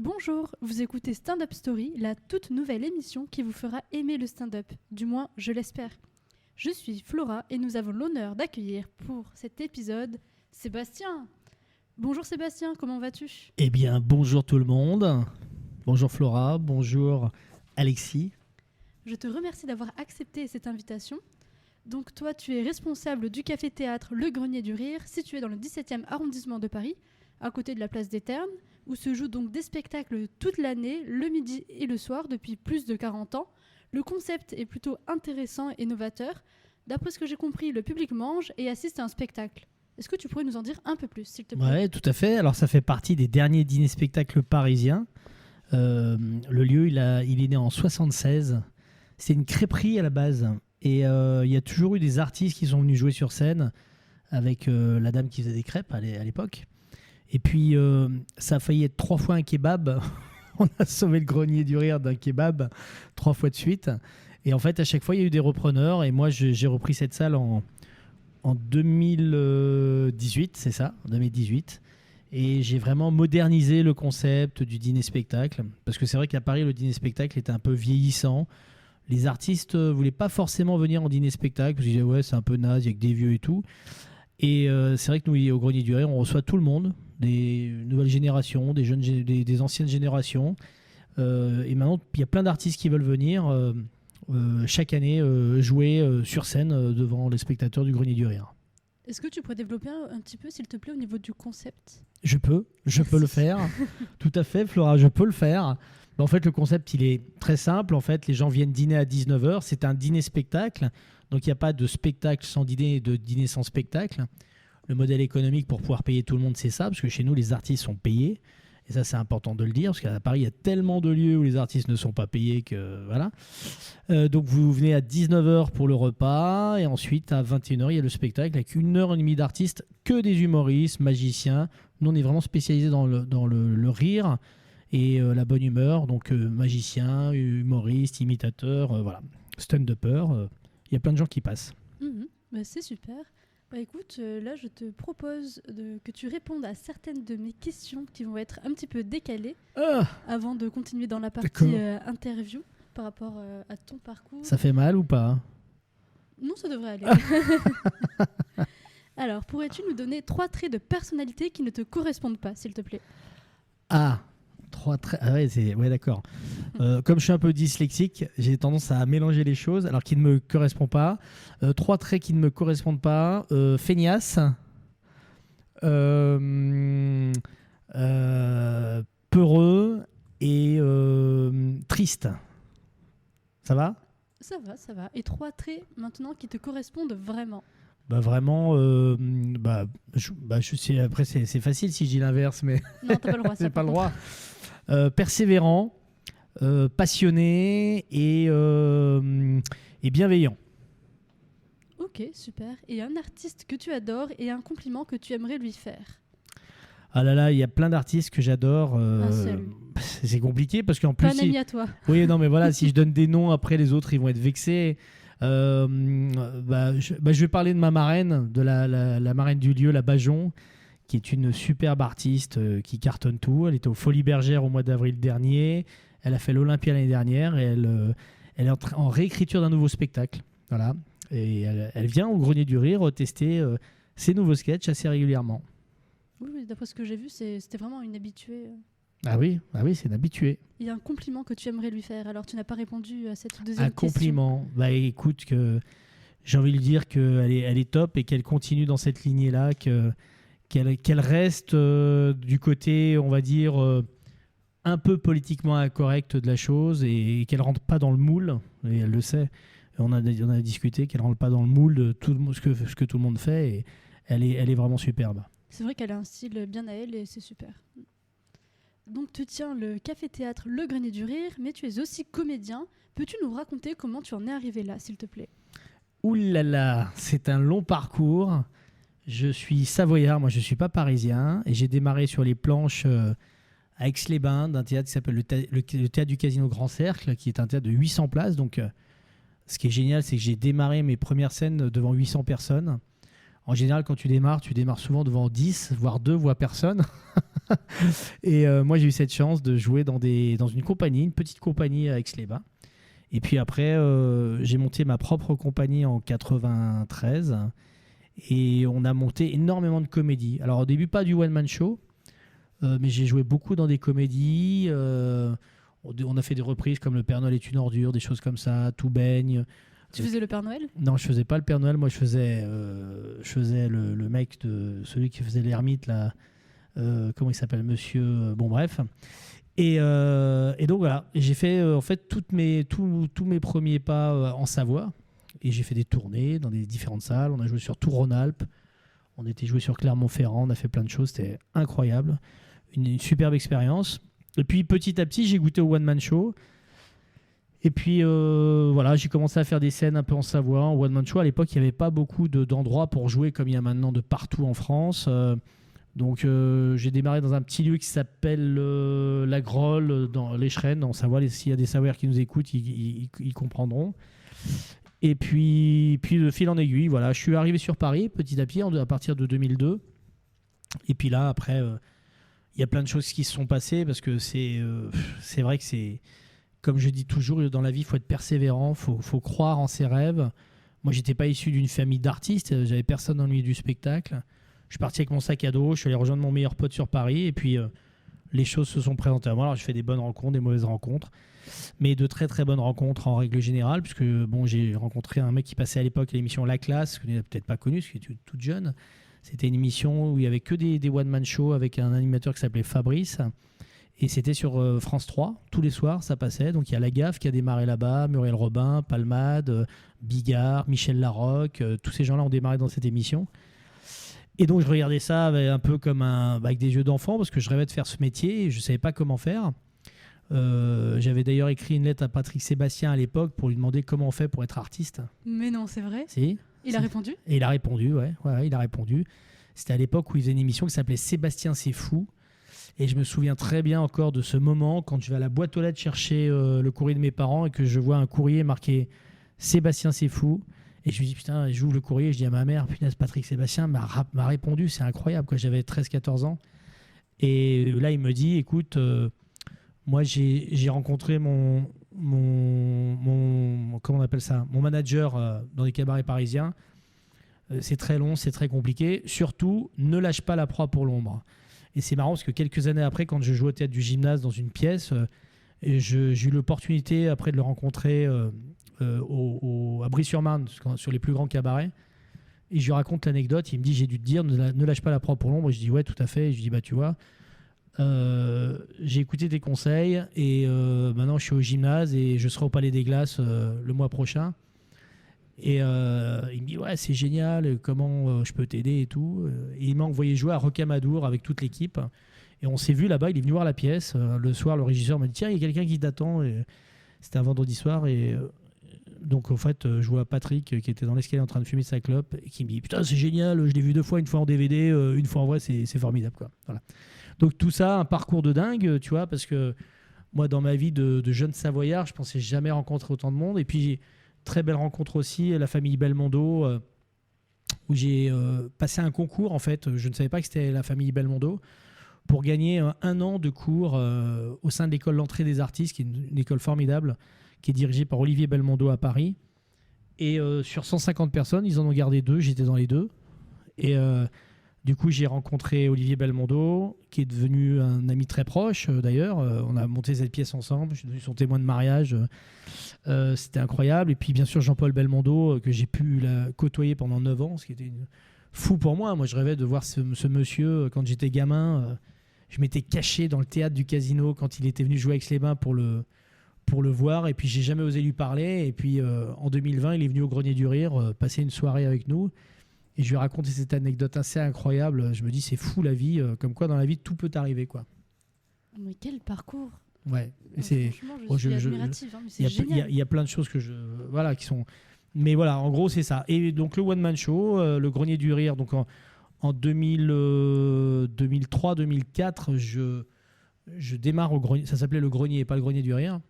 Bonjour, vous écoutez Stand Up Story, la toute nouvelle émission qui vous fera aimer le stand-up, du moins je l'espère. Je suis Flora et nous avons l'honneur d'accueillir pour cet épisode Sébastien. Bonjour Sébastien, comment vas-tu ? Eh bien, bonjour tout le monde. Bonjour Flora, bonjour Alexis. Je te remercie d'avoir accepté cette invitation. Donc toi, tu es responsable du café-théâtre Le Grenier du Rire, situé dans le 17e arrondissement de Paris, à côté de la place des Ternes, où se jouent donc des spectacles toute l'année, le midi et le soir, depuis plus de 40 ans. Le concept est plutôt intéressant et novateur. D'après ce que j'ai compris, le public mange et assiste à un spectacle. Est-ce que tu pourrais nous en dire un peu plus, s'il te plaît ? Oui, tout à fait. Alors, ça fait partie des derniers dîners-spectacles parisiens. Le lieu, il est né en 1976. C'est une crêperie à la base. Et il y a toujours eu des artistes qui sont venus jouer sur scène avec la dame qui faisait des crêpes à l'époque. Et puis, ça a failli être 3 fois un kebab. On a sauvé le Grenier du Rire d'un kebab 3 fois de suite. Et en fait, à chaque fois, il y a eu des repreneurs. Et moi, j'ai repris cette salle en 2018, c'est ça, en 2018. Et j'ai vraiment modernisé le concept du dîner-spectacle. Parce que c'est vrai qu'à Paris, le dîner-spectacle était un peu vieillissant. Les artistes ne voulaient pas forcément venir en dîner-spectacle. Parce qu'ils disaient, ouais, c'est un peu naze, il n'y a que des vieux et tout. Et c'est vrai que nous, au Grenier du Rire, on reçoit tout le monde, des nouvelles générations, des jeunes, des anciennes générations. Et maintenant, il y a plein d'artistes qui veulent venir chaque année jouer sur scène devant les spectateurs du Grenier du Rire. Est-ce que tu pourrais développer un petit peu, s'il te plaît, au niveau du concept ? Je peux le faire. Tout à fait, Flora, je peux le faire. En fait, le concept, il est très simple. En fait, les gens viennent dîner à 19h. C'est un dîner-spectacle. Donc, il n'y a pas de spectacle sans dîner et de dîner sans spectacle. Le modèle économique pour pouvoir payer tout le monde, c'est ça. Parce que chez nous, les artistes sont payés. Et ça, c'est important de le dire. Parce qu'à Paris, il y a tellement de lieux où les artistes ne sont pas payés que voilà. Donc, vous venez à 19h pour le repas. Et ensuite, à 21h, il y a le spectacle avec 1h30 d'artistes, que des humoristes, magiciens. Nous, on est vraiment spécialisés dans le rire et la bonne humeur. Donc, magiciens, humoristes, imitateurs, voilà. Stand-upper. Il y a plein de gens qui passent. Bah, c'est super. Bah, écoute, là, je te propose que tu répondes à certaines de mes questions qui vont être un petit peu décalées avant de continuer dans la partie interview par rapport à ton parcours. Ça fait mal ou pas ? Non, ça devrait aller. Alors, pourrais-tu nous donner 3 traits de personnalité qui ne te correspondent pas, s'il te plaît ? Ah, 3 traits. Ah ouais, d'accord. Comme je suis un peu dyslexique, j'ai tendance à mélanger les choses alors qu'ils ne me correspondent pas. 3 traits qui ne me correspondent pas. Feignasse. Peureux et triste. Ça va ? Ça va. Et 3 traits maintenant qui te correspondent vraiment ? Bah vraiment, je sais, après c'est facile si je dis l'inverse, mais non, t'as pas le droit. c'est pas le droit. Persévérant, passionné et bienveillant. Ok, super. Et un artiste que tu adores et un compliment que tu aimerais lui faire ? Ah là là, il y a plein d'artistes que j'adore. Un seul. C'est compliqué parce qu'en plus... Pas un ami à toi. Oui, non, mais voilà, si je donne des noms, après les autres, ils vont être vexés. Je vais parler de ma marraine, de la marraine du lieu, la Bajon, qui est une superbe artiste qui cartonne tout. Elle était aux Folies Bergères au mois d'avril dernier. Elle a fait l'Olympia l'année dernière et elle est en réécriture d'un nouveau spectacle. Voilà. Et elle vient au Grenier du Rire tester ses nouveaux sketchs assez régulièrement. Oui, d'après ce que j'ai vu, c'était vraiment une habituée. Ah oui, c'est une habituée. Il y a un compliment que tu aimerais lui faire, alors tu n'as pas répondu à cette deuxième question. Un compliment. Bah écoute, j'ai envie de lui dire qu'elle est top et qu'elle continue dans cette lignée-là, qu'elle reste du côté, on va dire, un peu politiquement incorrect de la chose et qu'elle ne rentre pas dans le moule, et elle le sait. On a discuté qu'elle ne rentre pas dans le moule de tout ce que tout le monde fait et elle est vraiment superbe. C'est vrai qu'elle a un style bien à elle et c'est super. Donc tu tiens le café-théâtre Le Grenier du Rire, mais tu es aussi comédien. Peux-tu nous raconter comment tu en es arrivé là, s'il te plaît ? Ouh là là, c'est un long parcours. Je suis savoyard, moi je ne suis pas parisien. Et j'ai démarré sur les planches à Aix-les-Bains d'un théâtre qui s'appelle le Théâtre du Casino Grand Cercle, qui est un théâtre de 800 places. Donc ce qui est génial, c'est que j'ai démarré mes premières scènes devant 800 personnes. En général, quand tu démarres souvent devant 10, voire 2, voire personne. Et moi, j'ai eu cette chance de jouer dans une petite compagnie à Aix-les-Bains. Et puis après, j'ai monté ma propre compagnie en 93. Et on a monté énormément de comédies. Alors au début, pas du one-man show, mais j'ai joué beaucoup dans des comédies. On a fait des reprises comme Le Père Noël est une ordure, des choses comme ça, Tout baigne. Tu faisais le Père Noël? Non, je faisais pas le Père Noël. Moi, je faisais le mec celui qui faisait l'ermite là. Comment il s'appelle, Monsieur. Bon, bref. Et donc voilà, j'ai fait en fait tous mes premiers pas en Savoie. Et j'ai fait des tournées dans des différentes salles. On a joué sur tout Rhône-Alpes. On était joué sur Clermont-Ferrand. On a fait plein de choses. C'était incroyable. Une superbe expérience. Et puis petit à petit, j'ai goûté au one-man show. Et puis voilà, j'ai commencé à faire des scènes un peu en Savoie, en one-man show. À l'époque, il n'y avait pas beaucoup d'endroits pour jouer comme il y a maintenant de partout en France. Donc j'ai démarré dans un petit lieu qui s'appelle La Grolle, dans l'Échrennes, en Savoie. S'il y a des Savoyards qui nous écoutent, ils comprendront. Et puis de fil en aiguille, voilà, je suis arrivé sur Paris petit à petit à partir de 2002. Et puis là, après, il y a plein de choses qui se sont passées parce que c'est vrai que c'est, comme je dis toujours, dans la vie, il faut être persévérant, faut croire en ses rêves. Moi, j'étais pas issu d'une famille d'artistes, j'avais personne dans le milieu du spectacle. Je suis parti avec mon sac à dos, je suis allé rejoindre mon meilleur pote sur Paris et puis les choses se sont présentées à moi. Alors, je fais des bonnes rencontres, des mauvaises rencontres, mais de très très bonnes rencontres en règle générale, puisque bon, j'ai rencontré un mec qui passait à l'époque à l'émission La Classe, que tu n'as peut-être pas connu, parce que tu es toute jeune. C'était une émission où il n'y avait que des one-man shows avec un animateur qui s'appelait Fabrice. Et c'était sur France 3, tous les soirs, ça passait. Donc il y a La Gaffe qui a démarré là-bas, Muriel Robin, Palmade, Bigard, Michel Larocque, tous ces gens-là ont démarré dans cette émission. Et donc je regardais ça un peu comme avec des yeux d'enfant, parce que je rêvais de faire ce métier et je ne savais pas comment faire. J'avais d'ailleurs écrit une lettre à Patrick Sébastien à l'époque pour lui demander comment on fait pour être artiste. Mais non, c'est vrai. Si. Il a répondu? Et il a répondu, ouais, il a répondu. C'était à l'époque où il faisait une émission qui s'appelait Sébastien c'est fou. Et je me souviens très bien encore de ce moment quand je vais à la boîte aux lettres chercher le courrier de mes parents et que je vois un courrier marqué Sébastien c'est fou. Et je me dis putain, j'ouvre le courrier, je dis à ma mère, putain, Patrick Sébastien m'a répondu, c'est incroyable, quoi. J'avais 13-14 ans. Et là, il me dit, écoute, moi j'ai rencontré mon comment on appelle ça, mon manager dans des cabarets parisiens. C'est très long, c'est très compliqué. Surtout, ne lâche pas la proie pour l'ombre. Et c'est marrant parce que quelques années après, quand je jouais au théâtre du Gymnase dans une pièce, j'ai eu l'opportunité après de le rencontrer à Brie-sur-Marne, sur les plus grands cabarets. Et je lui raconte l'anecdote. Il me dit, j'ai dû te dire, ne lâche pas la proie pour l'ombre. Et je dis, ouais, tout à fait. Et je lui dis, bah tu vois, j'ai écouté tes conseils et maintenant je suis au gymnase et je serai au Palais des Glaces le mois prochain. Et il me dit ouais, c'est génial, comment je peux t'aider et tout. Et il m'a envoyé jouer à Rocamadour avec toute l'équipe et on s'est vu là-bas. Il est venu voir la pièce le soir. Le régisseur m'a dit tiens, il y a quelqu'un qui t'attend. Et c'était un vendredi soir et donc en fait je vois Patrick qui était dans l'escalier en train de fumer sa clope et qui me dit putain, c'est génial, je l'ai vu 2 fois, une fois en DVD, une fois en vrai, c'est formidable quoi. Voilà. Donc tout ça, un parcours de dingue, tu vois, parce que moi dans ma vie de jeune Savoyard, je pensais jamais rencontrer autant de monde. Et puis très belle rencontre aussi, la famille Belmondo, où j'ai passé un concours en fait. Je ne savais pas que c'était la famille Belmondo, pour gagner 1 an de cours au sein de l'école L'Entrée des Artistes, qui est une école formidable, qui est dirigée par Olivier Belmondo à Paris. Et sur 150 personnes, ils en ont gardé 2, j'étais dans les 2. Et du coup, j'ai rencontré Olivier Belmondo, qui est devenu un ami très proche d'ailleurs. On a monté cette pièce ensemble, je suis devenu son témoin de mariage. C'était incroyable. Et puis bien sûr, Jean-Paul Belmondo, que j'ai pu côtoyer pendant 9 ans, ce qui était fou pour moi. Moi, je rêvais de voir ce monsieur quand j'étais gamin. Je m'étais caché dans le théâtre du Casino quand il était venu jouer à Aix-les-Bains pour le voir. Et puis, j'ai jamais osé lui parler. Et puis, en 2020, il est venu au Grenier du Rire passer une soirée avec nous. Et je lui ai raconté cette anecdote assez incroyable. Je me dis, c'est fou la vie, comme quoi dans la vie, tout peut arriver, quoi. Mais quel parcours! Ouais. Et franchement, je suis admirative, mais c'est génial. Il y a plein de choses qui sont... Mais voilà, en gros, c'est ça. Et donc, le One Man Show, le Grenier du Rire, donc en 2003-2004, je démarre au Grenier. Ça s'appelait le Grenier et pas le Grenier du Rire.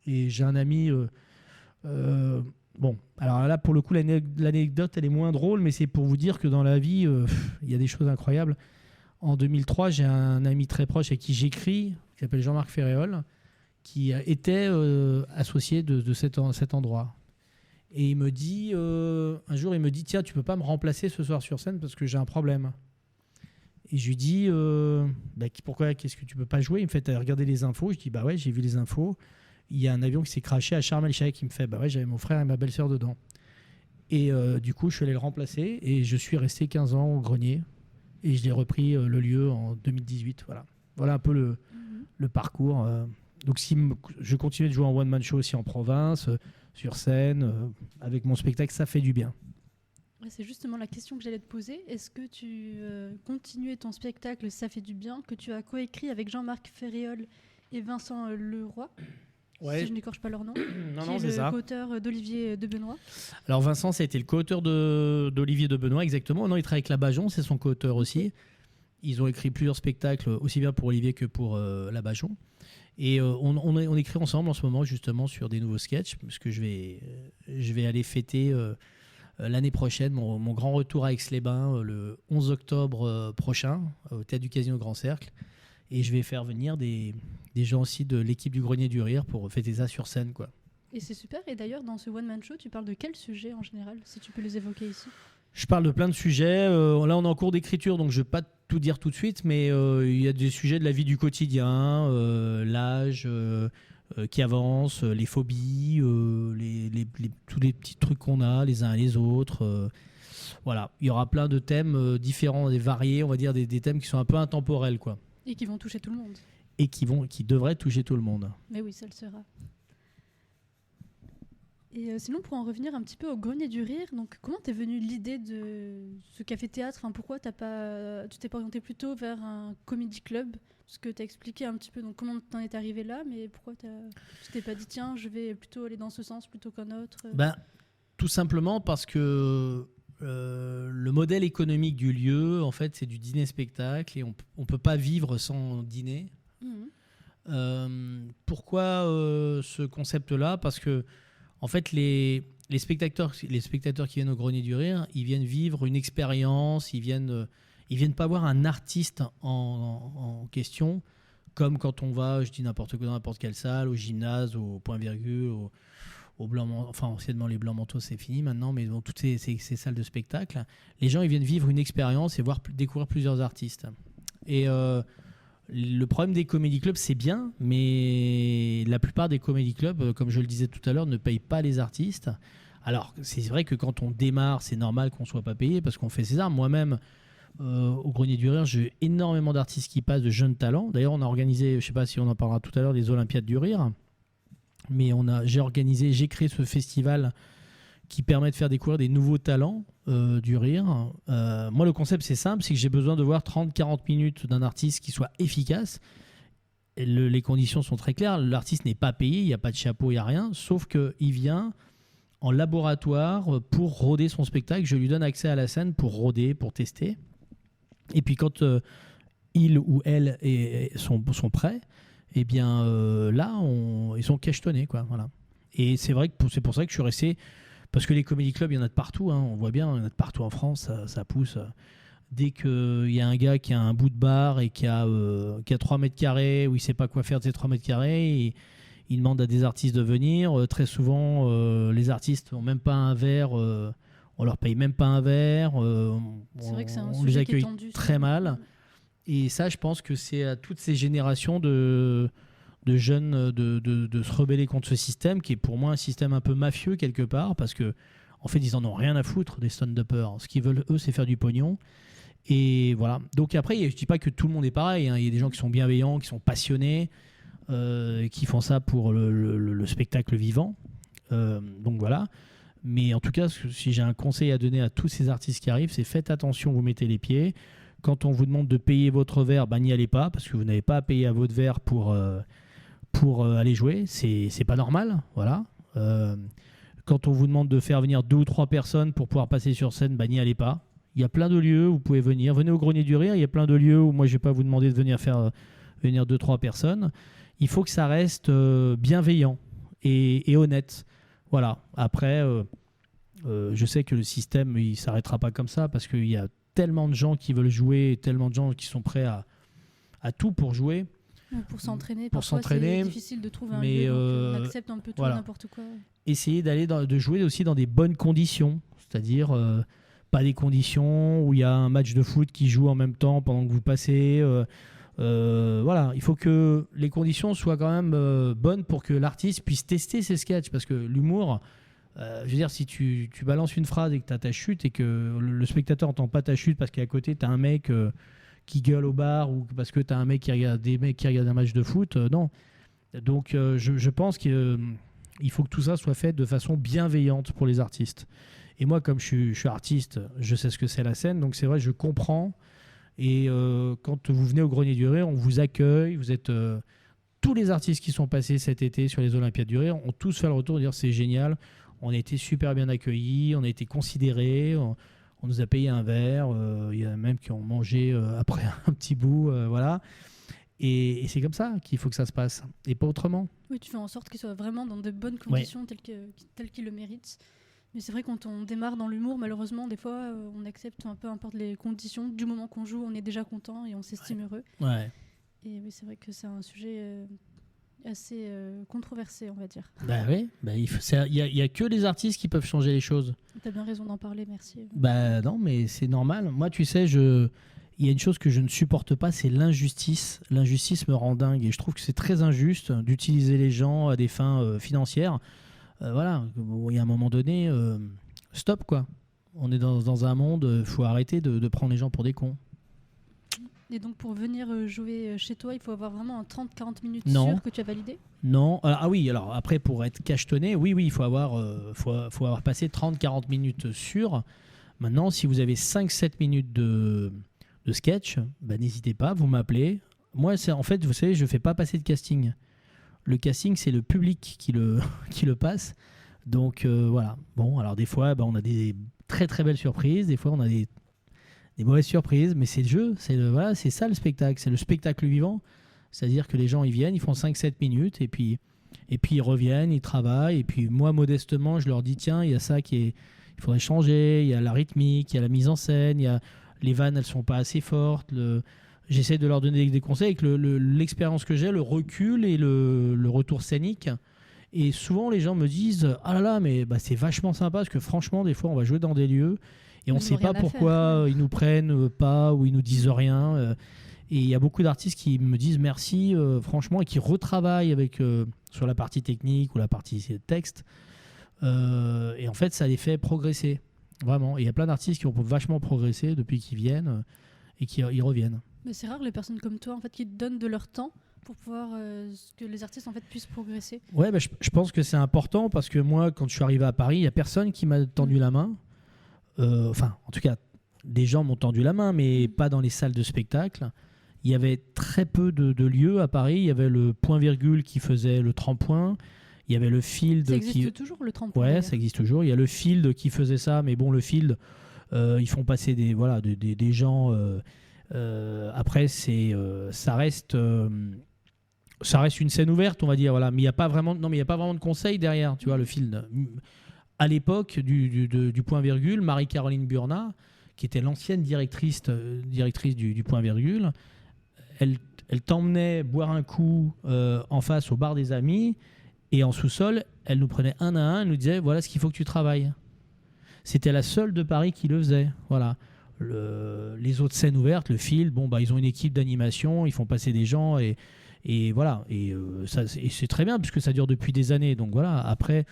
Et j'ai un ami... bon, alors là, pour le coup, l'anecdote, elle est moins drôle, mais c'est pour vous dire que dans la vie, il y a des choses incroyables. En 2003, j'ai un ami très proche avec qui j'écris, qui s'appelle Jean-Marc Ferréol, qui était associé de cet endroit. Et il me dit, un jour, il me dit, tiens, tu peux pas me remplacer ce soir sur scène parce que j'ai un problème. Et je lui dis, pourquoi, qu'est-ce que tu peux pas jouer? Il me fait, t'as regardé les infos? Je dis, bah ouais, j'ai vu les infos. Il y a un avion qui s'est crashé à Sharm el-Sheikh. Il me fait, bah ouais, j'avais mon frère et ma belle-sœur dedans. Et du coup, je suis allé le remplacer et je suis resté 15 ans au Grenier. Et je l'ai repris le lieu en 2018. Voilà un peu le parcours. Donc, je continue de jouer en one-man show aussi en province, sur scène, avec mon spectacle, ça fait du bien. C'est justement la question que j'allais te poser. Est-ce que tu continues ton spectacle Ça fait du bien, que tu as coécrit avec Jean-Marc Ferréol et Vincent Leroy, si je n'écorche pas leur nom, non, c'est le ça. co-auteur d'Olivier de Benoît. Alors Vincent, ça a été le co-auteur d'Olivier de Benoît, exactement. Non, il travaille avec La Bajon, c'est son co-auteur aussi. Ils ont écrit plusieurs spectacles, aussi bien pour Olivier que pour La Bajon. Et on écrit ensemble en ce moment justement sur des nouveaux sketchs, parce que je vais aller fêter l'année prochaine mon grand retour à Aix-les-Bains le 11 octobre prochain au Théâtre du Casino Grand Cercle. Et je vais faire venir des gens aussi de l'équipe du Grenier du Rire pour fêter ça sur scène, quoi. Et c'est super. Et d'ailleurs, dans ce one-man show, tu parles de quel sujet en général, si tu peux les évoquer ici? Je parle de plein de sujets. Là, on est en cours d'écriture, donc je ne vais pas tout dire tout de suite, mais il y a des sujets de la vie du quotidien, l'âge qui avance, les phobies, tous les petits trucs qu'on a les uns et les autres. Voilà, il y aura plein de thèmes différents et variés, on va dire des thèmes qui sont un peu intemporels, quoi. Et qui vont toucher tout le monde. Et qui devraient toucher tout le monde. Mais oui, ça le sera. Et sinon, pour en revenir un petit peu au Grenier du Rire, donc comment t'es venue l'idée de ce café-théâtre? Enfin, pourquoi tu t'es pas orienté plutôt vers un comedy club? Parce que t'as expliqué un petit peu donc, comment t'en es arrivé là, mais pourquoi tu t'es pas dit tiens, je vais plutôt aller dans ce sens plutôt qu'un autre? Tout simplement parce que le modèle économique du lieu, en fait, c'est du dîner-spectacle et on peut pas vivre sans dîner. Pourquoi ce concept-là? Parce que en fait, les spectateurs qui viennent au Grenier du Rire, ils viennent vivre une expérience, ils viennent pas voir un artiste en question, comme quand on va, je dis n'importe quoi, dans n'importe quelle salle, au gymnase, au point-virgule, au blanc, enfin anciennement les blancs manteaux c'est fini maintenant, mais dans toutes ces salles de spectacle, les gens ils viennent vivre une expérience et découvrir plusieurs artistes. Et le problème des comédie clubs, c'est bien, mais la plupart des comédie clubs, comme je le disais tout à l'heure, ne payent pas les artistes. Alors, c'est vrai que quand on démarre, c'est normal qu'on ne soit pas payé parce qu'on fait ses armes. Moi-même, au Grenier du Rire, j'ai énormément d'artistes qui passent, de jeunes talents. D'ailleurs, on a organisé, je ne sais pas si on en parlera tout à l'heure, des Olympiades du Rire. Mais j'ai créé ce festival qui permet de faire découvrir des nouveaux talents du rire. Moi, le concept, c'est simple, c'est que j'ai besoin de voir 30-40 minutes d'un artiste qui soit efficace. Et les conditions sont très claires. L'artiste n'est pas payé, il n'y a pas de chapeau, il n'y a rien, sauf qu'il vient en laboratoire pour roder son spectacle. Je lui donne accès à la scène pour roder, pour tester. Et puis quand il ou elle sont prêts, eh bien là, ils sont cachetonnés, quoi. Voilà. Et c'est vrai que c'est pour ça que je suis resté... Parce que les comédie clubs, il y en a de partout, hein, on voit bien, il y en a de partout en France, ça pousse. Dès qu'il y a un gars qui a un bout de bar et qui a 3 mètres carrés, où il ne sait pas quoi faire de ces 3 mètres carrés, il demande à des artistes de venir. Très souvent, les artistes n'ont même pas un verre, on leur paye même pas un verre, c'est vrai que c'est un on sujet les accueille qui est tendu, très mal. Et ça, je pense que c'est à toutes ces générations de jeunes de se rebeller contre ce système qui est pour moi un système un peu mafieux quelque part parce que en fait ils en ont rien à foutre des stand-uppers. Ce qu'ils veulent eux c'est faire du pognon et voilà. Donc après je dis pas que tout le monde est pareil, hein. Il y a des gens qui sont bienveillants, qui sont passionnés, qui font ça pour le spectacle vivant, donc voilà. Mais en tout cas si j'ai un conseil à donner à tous ces artistes qui arrivent, c'est faites attention où vous mettez les pieds. Quand on vous demande de payer votre verre, n'y allez pas parce que vous n'avez pas à payer à votre verre pour aller jouer, c'est pas normal, voilà. Quand on vous demande de faire venir 2 ou 3 personnes pour pouvoir passer sur scène, n'y allez pas. Il y a plein de lieux où vous pouvez venir. Venez au Grenier du Rire, il y a plein de lieux où moi je vais pas vous demander de venir faire venir 2-3 personnes. Il faut que ça reste bienveillant et honnête. Voilà. Après, je sais que le système, il s'arrêtera pas comme ça parce qu'il y a tellement de gens qui veulent jouer, et tellement de gens qui sont prêts à tout pour jouer. Pour s'entraîner, Pour parfois s'entraîner, c'est difficile de trouver un mais, lieu, donc on accepte un peu tout voilà. n'importe quoi. Essayer de jouer aussi dans des bonnes conditions, c'est-à-dire pas des conditions où il y a un match de foot qui joue en même temps pendant que vous passez. Voilà, il faut que les conditions soient quand même bonnes pour que l'artiste puisse tester ses sketchs, parce que l'humour, je veux dire, si tu balances une phrase et que tu as ta chute et que le spectateur n'entend pas ta chute parce qu'à côté tu as un mec qui gueule au bar ou parce que tu as des mecs qui regardent un match de foot, non. Donc je pense qu'il faut que tout ça soit fait de façon bienveillante pour les artistes. Et moi, comme je suis artiste, je sais ce que c'est la scène, donc c'est vrai, je comprends. Et quand vous venez au Grenier du Rire, on vous accueille. Vous êtes tous les artistes qui sont passés cet été sur les Olympiades du Rire ont tous fait le retour de dire c'est génial. On a été super bien accueillis, on a été considérés, on nous a payé un verre. Il y en a même qui ont mangé après un petit bout, voilà. Et c'est comme ça qu'il faut que ça se passe, et pas autrement. Oui, tu fais en sorte qu'ils soient vraiment dans de bonnes conditions, telles qu'ils le méritent. Mais c'est vrai, quand on démarre dans l'humour, malheureusement, des fois, on accepte peu importe les conditions. Du moment qu'on joue, on est déjà content et on s'estime heureux. Ouais. Et oui, c'est vrai que c'est un sujet assez controversé, on va dire. Bah oui, il y a que les artistes qui peuvent changer les choses. Tu as bien raison d'en parler, merci. Bah non, mais c'est normal. Moi, tu sais, il y a une chose que je ne supporte pas, c'est l'injustice. L'injustice me rend dingue et je trouve que c'est très injuste d'utiliser les gens à des fins financières. Voilà, il y a un moment donné, stop quoi. On est dans un monde, il faut arrêter de prendre les gens pour des cons. Et donc pour venir jouer chez toi, il faut avoir vraiment un 30-40 minutes Non. sûr que tu as validé ? Non. Alors après, pour être cachetonné, oui, il faut avoir passé 30-40 minutes sûres. Maintenant, si vous avez 5-7 minutes de sketch, bah, n'hésitez pas, vous m'appelez. Moi, en fait, vous savez, je ne fais pas passer de casting. Le casting, c'est le public qui le passe. Donc voilà. Bon, alors des fois, on a des très très belles surprises. Des fois, on a des mauvaises surprises. Mais c'est le jeu. C'est ça le spectacle. C'est le spectacle vivant. C'est-à-dire que les gens, ils viennent, ils font 5-7 minutes. Et puis ils reviennent, ils travaillent. Et puis moi, modestement, je leur dis, tiens, il y a ça il faudrait changer. Il y a la rythmique, il y a la mise en scène. Les vannes, elles sont pas assez fortes. J'essaie de leur donner des conseils avec l'expérience que j'ai, le recul et le retour scénique. Et souvent, les gens me disent « Ah là là, mais c'est vachement sympa parce que franchement, des fois, on va jouer dans des lieux et on ne sait pas pourquoi ils nous prennent pas ou ils nous disent rien. » Et il y a beaucoup d'artistes qui me disent « Merci, franchement », et qui retravaillent sur la partie technique ou la partie texte. Et en fait, ça les fait progresser, vraiment. Et il y a plein d'artistes qui ont vachement progressé depuis qu'ils viennent et qui ils reviennent. Mais c'est rare les personnes comme toi en fait qui donnent de leur temps pour pouvoir que les artistes en fait puissent progresser. Ouais, je pense que c'est important parce que moi, quand je suis arrivé à Paris, il y a personne qui m'a tendu la main. Enfin, en tout cas, des gens m'ont tendu la main, mais pas dans les salles de spectacle. Il y avait très peu de lieux à Paris. Il y avait le point-virgule qui faisait le tremplin. Il y avait le Field ça existe toujours le tremplin. Ouais, ça existe toujours. Il y a le Field qui faisait ça, mais bon, le Field, ils font passer des gens. Après, ça reste une scène ouverte, on va dire. Voilà. Mais il n'y a pas vraiment de conseils derrière. Tu vois, le Field. À l'époque du point-virgule, Marie-Caroline Burnat, qui était l'ancienne directrice du point-virgule, elle t'emmenait boire un coup en face au bar des Amis, et en sous-sol, elle nous prenait un à un, elle nous disait voilà ce qu'il faut que tu travailles. C'était la seule de Paris qui le faisait. Voilà. Les autres scènes ouvertes, le Field, ils ont une équipe d'animation, ils font passer des gens et voilà. Et c'est très bien puisque ça dure depuis des années. Donc voilà. Après,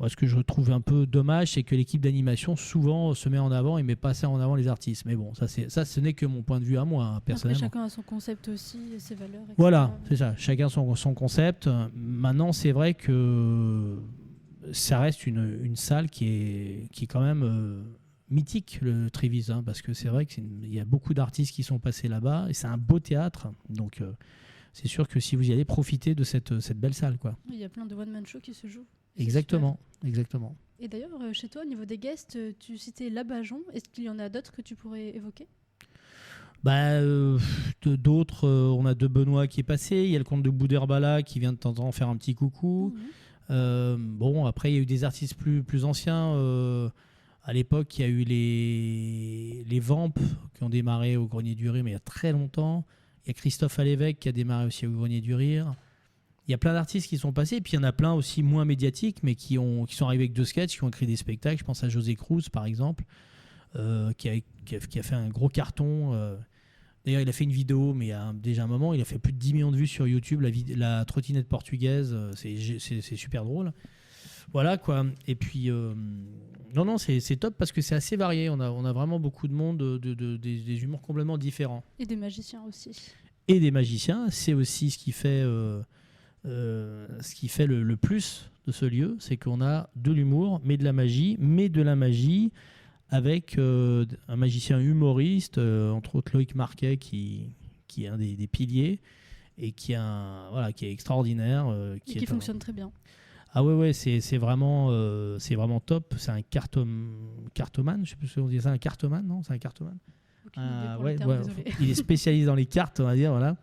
moi, ce que je trouve un peu dommage, c'est que l'équipe d'animation souvent se met en avant et met pas ça en avant les artistes. Mais bon, ça ce n'est que mon point de vue à moi, personnellement. Après, chacun a son concept aussi, ses valeurs, etc. Voilà, c'est ça. Chacun son concept. Maintenant, c'est vrai que ça reste une salle qui est quand même mythique, le Trévise, hein, parce que c'est vrai qu'il y a beaucoup d'artistes qui sont passés là-bas et c'est un beau théâtre. Donc, c'est sûr que si vous y allez, profitez de cette belle salle, quoi. Il y a plein de one-man shows qui se jouent. Exactement. Et d'ailleurs, chez toi, au niveau des guests, tu citais Labajon. Est-ce qu'il y en a d'autres que tu pourrais évoquer ? D'autres, on a De Benoît qui est passé. Il y a le comte de Boudherbala qui vient de temps en temps faire un petit coucou. Bon, après, il y a eu des artistes plus anciens. À l'époque, il y a eu les Vamps qui ont démarré au Grenier du Rire, mais il y a très longtemps. Il y a Christophe Alévèque qui a démarré aussi au Grenier du Rire. Il y a plein d'artistes qui sont passés, et puis il y en a plein aussi moins médiatiques, mais qui sont arrivés avec 2 sketchs, qui ont écrit des spectacles. Je pense à José Cruz, par exemple, qui a fait un gros carton. D'ailleurs, il a fait une vidéo, mais il y a déjà un moment, il a fait plus de 10 millions de vues sur YouTube, la trottinette portugaise, c'est super drôle. Voilà, quoi. Et puis, non, c'est top parce que c'est assez varié. On a vraiment beaucoup de monde, des humours complètement différents. Et des magiciens aussi. Et des magiciens, c'est aussi ce qui fait le plus de ce lieu, c'est qu'on a de l'humour, mais de la magie avec un magicien humoriste, entre autres Loïc Marquet, qui est un des piliers et qui est extraordinaire. Qui fonctionne très bien. Ah ouais, c'est vraiment top. C'est un cartomane, je sais plus si on dit ça, un cartomane, non? C'est un cartomane. Il est spécialisé dans les cartes, on va dire, voilà.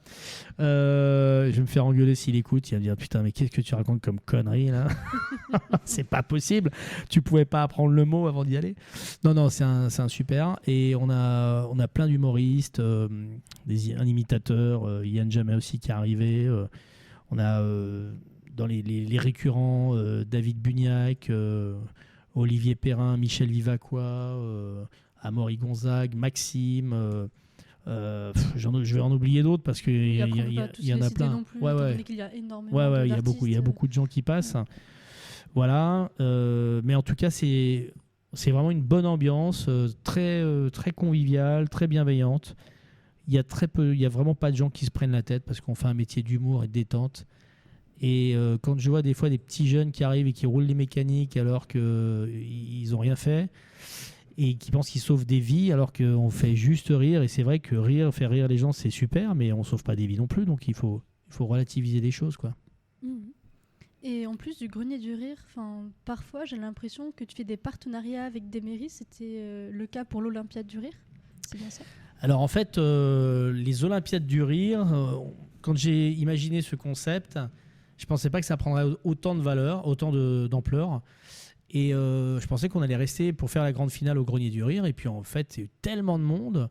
Je vais me faire engueuler s'il écoute. Il va me dire putain, mais qu'est-ce que tu racontes comme connerie là? C'est pas possible. Tu pouvais pas apprendre le mot avant d'y aller. Non, c'est un super. Et on a plein d'humoristes, un imitateur, Yann Jamais aussi qui est arrivé. On a dans les récurrents David Bugnac, Olivier Perrin, Michel Vivacois. Amaury Gonzague, Maxime, je vais en oublier d'autres parce qu'il y en a plein. Il y a énormément il y a beaucoup de gens qui passent. Ouais. Voilà, mais en tout cas, c'est vraiment une bonne ambiance, très, très conviviale, très bienveillante. Il y a vraiment pas de gens qui se prennent la tête parce qu'on fait un métier d'humour et de détente. Et quand je vois des fois des petits jeunes qui arrivent et qui roulent les mécaniques alors qu'ils n'ont rien fait, et qui pensent qu'ils sauvent des vies alors qu'on fait juste rire. Et c'est vrai que faire rire les gens, c'est super, mais on ne sauve pas des vies non plus. Donc il faut relativiser les choses, quoi. Et en plus du Grenier du Rire, parfois j'ai l'impression que tu fais des partenariats avec des mairies. C'était le cas pour l'Olympiade du Rire. C'est bien ça? Alors en fait, les Olympiades du Rire, quand j'ai imaginé ce concept, je ne pensais pas que ça prendrait autant de valeur, autant d'ampleur. Et je pensais qu'on allait rester pour faire la grande finale au Grenier du Rire. Et puis en fait, il y a eu tellement de monde.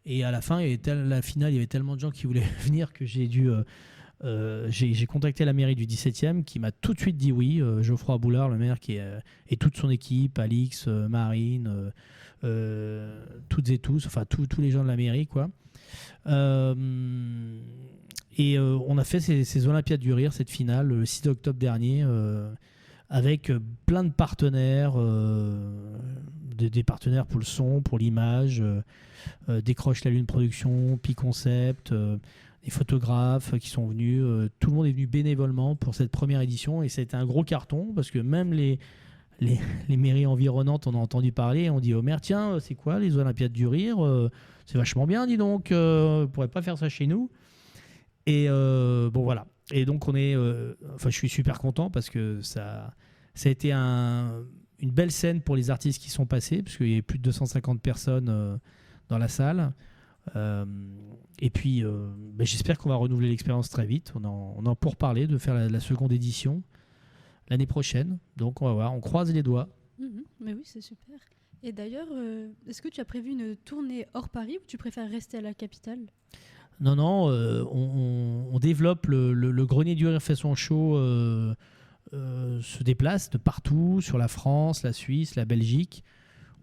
Et à la fin, la finale, il y avait tellement de gens qui voulaient venir que j'ai contacté la mairie du 17e qui m'a tout de suite dit oui. Geoffroy Boulard, le maire, et toute son équipe, Alix, Marine, toutes et tous, enfin tous les gens de la mairie, quoi. Et on a fait ces Olympiades du Rire, cette finale, le 6 octobre dernier. Avec plein de partenaires, des partenaires pour le son, pour l'image, Décroche la Lune Production, Pi Concept, des photographes qui sont venus. Tout le monde est venu bénévolement pour cette première édition et ça a été un gros carton parce que même les mairies environnantes en ont entendu parler et on dit au maire, tiens, c'est quoi les Olympiades du Rire? C'est vachement bien, dis donc, on ne pourrait pas faire ça chez nous. Et bon, voilà. Et donc, je suis super content parce que ça a été une belle scène pour les artistes qui sont passés, parce qu'il y a plus de 250 personnes dans la salle. Et puis, j'espère qu'on va renouveler l'expérience très vite. On en pour parler de faire la seconde édition l'année prochaine. Donc, on va voir. On croise les doigts. Mais oui, c'est super. Et d'ailleurs, est-ce que tu as prévu une tournée hors Paris ou tu préfères rester à la capitale ? Non, on développe le Grenier du Rire fait son show, se déplace de partout, sur la France, la Suisse, la Belgique.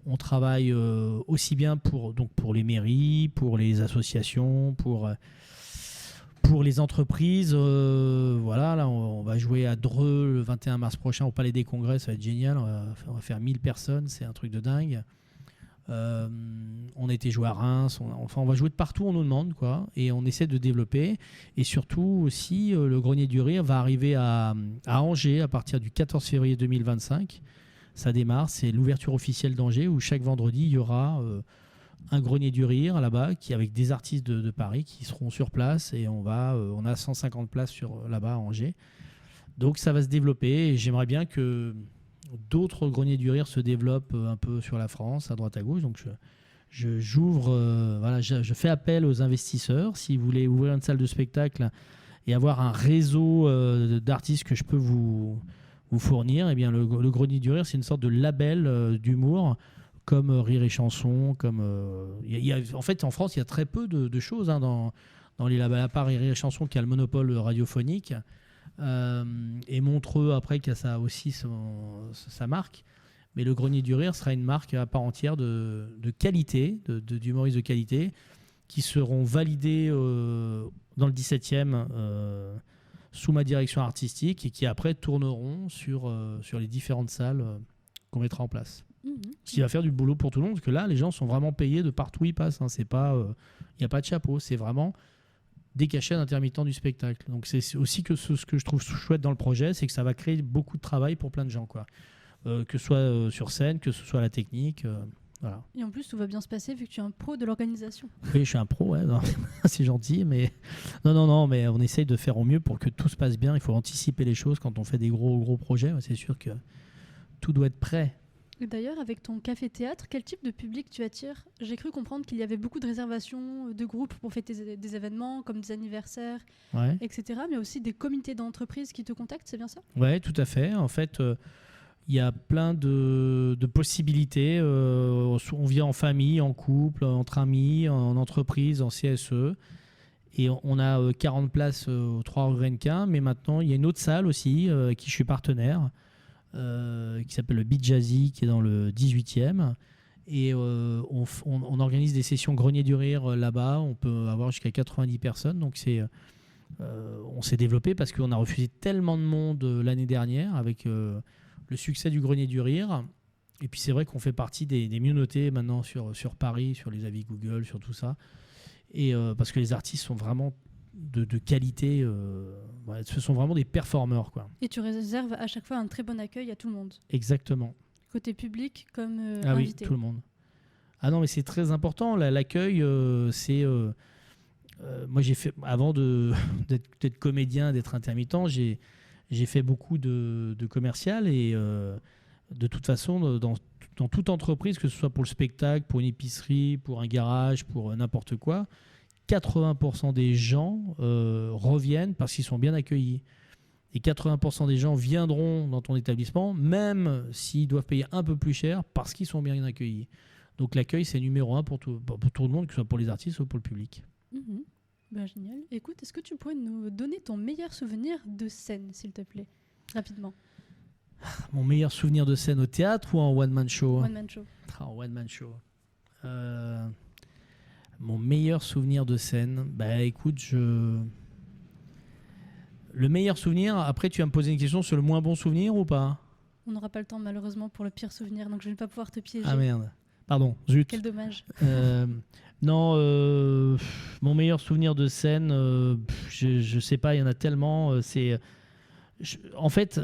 On travaille aussi bien pour les mairies, pour les associations, pour les entreprises. Voilà, là, on va jouer à Dreux le 21 mars prochain au Palais des Congrès, ça va être génial. On va faire 1000 personnes, c'est un truc de dingue. On a été joué à Reims, on va jouer de partout, on nous demande, quoi, et on essaie de développer. Et surtout aussi, le Grenier du Rire va arriver à Angers à partir du 14 février 2025. Ça démarre, c'est l'ouverture officielle d'Angers où chaque vendredi il y aura un Grenier du Rire là-bas avec des artistes de Paris qui seront sur place et on a 150 places là-bas à Angers. Donc ça va se développer et j'aimerais bien que d'autres Greniers du Rire se développent un peu sur la France, à droite à gauche. Donc je fais appel aux investisseurs. Si vous voulez ouvrir une salle de spectacle et avoir un réseau d'artistes que je peux vous vous fournir. Eh bien, le Grenier du Rire, c'est une sorte de label d'humour, comme Rire et Chanson. En fait, en France, il y a très peu de choses dans les labels, à part Rire et Chanson qui a le monopole radiophonique, et Montreux, après, qui a aussi sa marque. Mais le Grenier du Rire sera une marque à part entière de qualité, d'humoristes de qualité, qui seront validés dans le 17e sous ma direction artistique et qui après tourneront sur les différentes salles qu'on mettra en place. Ce qui va faire du boulot pour tout le monde, parce que là, les gens sont vraiment payés de partout où ils passent. C'est pas, il n'y a pas de chapeau, c'est vraiment des cachets d'intermittents du spectacle. Donc c'est aussi que ce que je trouve chouette dans le projet, c'est que ça va créer beaucoup de travail pour plein de gens, quoi. Que ce soit sur scène, que ce soit à la technique. Voilà. Et en plus, tout va bien se passer vu que tu es un pro de l'organisation. Oui, je suis un pro, ouais, c'est gentil, mais non, mais on essaye de faire au mieux pour que tout se passe bien. Il faut anticiper les choses quand on fait des gros projets. C'est sûr que tout doit être prêt. Et d'ailleurs, avec ton café-théâtre, quel type de public tu attires ? J'ai cru comprendre qu'il y avait beaucoup de réservations de groupes pour fêter des événements, comme des anniversaires, etc. Mais aussi des comités d'entreprise qui te contactent, c'est bien ça ? Oui, tout à fait. En fait, il y a plein de possibilités. On vient en famille, en couple, entre amis, en entreprise, en CSE. Et on a 40 places aux 3 rue Renquin. Mais maintenant, il y a une autre salle aussi, avec qui je suis partenaire, qui s'appelle le Beat Jazzy, qui est dans le 18e. Et on organise des sessions Grenier du Rire là-bas. On peut avoir jusqu'à 90 personnes. Donc on s'est développé parce qu'on a refusé tellement de monde l'année dernière avec le succès du Grenier du Rire. Et puis c'est vrai qu'on fait partie des mieux notés maintenant sur Paris, sur les avis Google, sur tout ça. Et parce que les artistes sont vraiment de qualité, ce sont vraiment des performeurs, quoi. Et tu réserves à chaque fois un très bon accueil à tout le monde. Exactement. Côté public comme ah invité. Oui, tout le monde. Ah non, mais c'est très important. L'accueil, c'est... moi, j'ai fait, avant d'être comédien, d'être intermittent, j'ai fait beaucoup de commercial et de toute façon, dans toute entreprise, que ce soit pour le spectacle, pour une épicerie, pour un garage, pour n'importe quoi, 80% des gens reviennent parce qu'ils sont bien accueillis. Et 80% des gens viendront dans ton établissement, même s'ils doivent payer un peu plus cher, parce qu'ils sont bien accueillis. Donc l'accueil, c'est numéro 1 pour tout le monde, que ce soit pour les artistes ou pour le public. Ben, génial. Écoute, est-ce que tu pourrais nous donner ton meilleur souvenir de scène, s'il te plaît, rapidement ? Mon meilleur souvenir de scène au théâtre ou en one-man show ? One-man show. En one-man show. Mon meilleur souvenir de scène, écoute, le meilleur souvenir, après tu vas me poser une question sur le moins bon souvenir ou pas ? On n'aura pas le temps malheureusement pour le pire souvenir, donc je ne vais pas pouvoir te piéger. Ah merde, pardon, zut. Quel dommage. Non, mon meilleur souvenir de scène, je sais pas, il y en a tellement. En fait,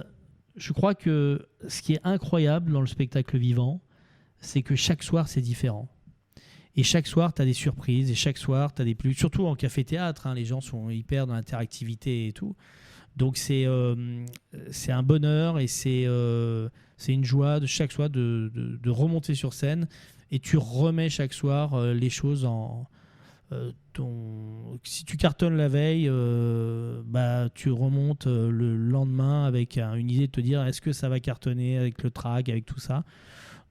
je crois que ce qui est incroyable dans le spectacle vivant, c'est que chaque soir c'est différent. Et chaque soir, tu as des surprises, et chaque soir, tu as des plus. Surtout en café-théâtre, les gens sont hyper dans l'interactivité et tout. Donc, c'est un bonheur et c'est une joie de chaque soir de remonter sur scène. Et tu remets chaque soir les choses en. Si tu cartonnes la veille, tu remontes le lendemain avec une idée de te dire est-ce que ça va cartonner avec le track, avec tout ça.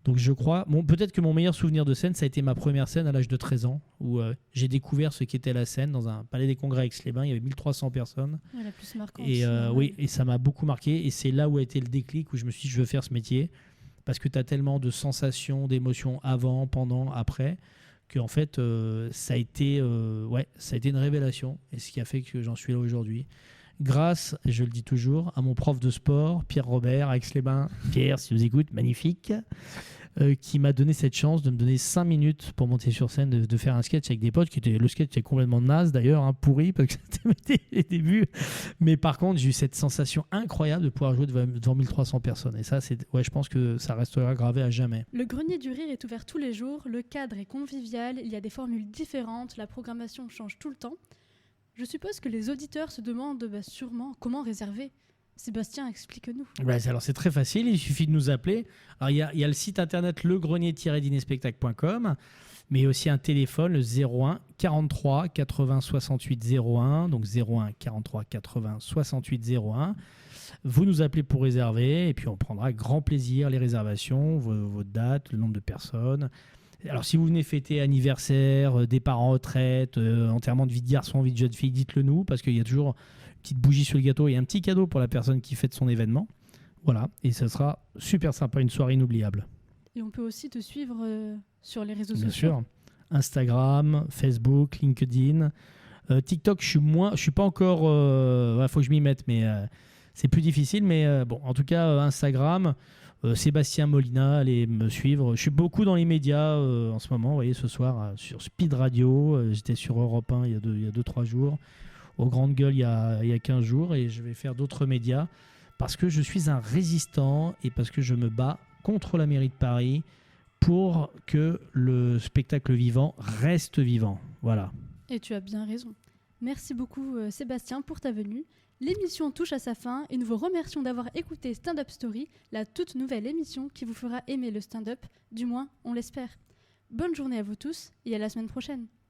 Donc je crois, peut-être que mon meilleur souvenir de scène, ça a été ma première scène à l'âge de 13 ans, où j'ai découvert ce qu'était la scène dans un palais des congrès à Aix-les-Bains. Il y avait 1300 personnes. La plus marquante. Et oui, et ça m'a beaucoup marqué. Et c'est là où a été le déclic, où je me suis dit, je veux faire ce métier. Parce que tu as tellement de sensations, d'émotions avant, pendant, après, qu'en fait, ça a été une révélation. Et ce qui a fait que j'en suis là aujourd'hui. Grâce, je le dis toujours, à mon prof de sport, Pierre Robert, à Aix-les-Bains. Pierre, si vous écoutez, magnifique, qui m'a donné cette chance de me donner 5 minutes pour monter sur scène, de faire un sketch avec des potes. Le sketch était complètement naze d'ailleurs, pourri, parce que c'était les débuts. Mais par contre, j'ai eu cette sensation incroyable de pouvoir jouer devant 1300 personnes. Et ça, je pense que ça restera gravé à jamais. Le Grenier du Rire est ouvert tous les jours, le cadre est convivial, il y a des formules différentes, la programmation change tout le temps. Je suppose que les auditeurs se demandent sûrement comment réserver. Sébastien, explique-nous. Alors c'est très facile, il suffit de nous appeler. Alors il y a le site internet legrenier-dinespectacle.com, mais aussi un téléphone, le 01 43 80 68 01, donc 01 43 80 68 01. Vous nous appelez pour réserver et puis on prendra avec grand plaisir les réservations, votre date, le nombre de personnes. Alors si vous venez fêter anniversaire, départ en retraite, enterrement de vie de garçon, vie de jeune fille, dites-le nous parce qu'il y a toujours une petite bougie sur le gâteau et un petit cadeau pour la personne qui fête son événement. Voilà, et ça sera super sympa, une soirée inoubliable. Et on peut aussi te suivre sur les réseaux Bien sociaux. sûr, Instagram, Facebook, LinkedIn. TikTok, je suis pas encore... faut que je m'y mette, mais c'est plus difficile. Mais bon, en tout cas, Instagram, Sébastien Molina, allez me suivre. Je suis beaucoup dans les médias en ce moment. Vous voyez, ce soir, sur Speed Radio, j'étais sur Europe 1 il y a 2-3 jours. Aux Grandes Gueules, il y a 15 jours. Et je vais faire d'autres médias parce que je suis un résistant et parce que je me bats contre la mairie de Paris pour que le spectacle vivant reste vivant. Voilà. Et tu as bien raison. Merci beaucoup Sébastien pour ta venue. L'émission touche à sa fin et nous vous remercions d'avoir écouté Stand Up Story, la toute nouvelle émission qui vous fera aimer le stand-up, du moins on l'espère. Bonne journée à vous tous et à la semaine prochaine.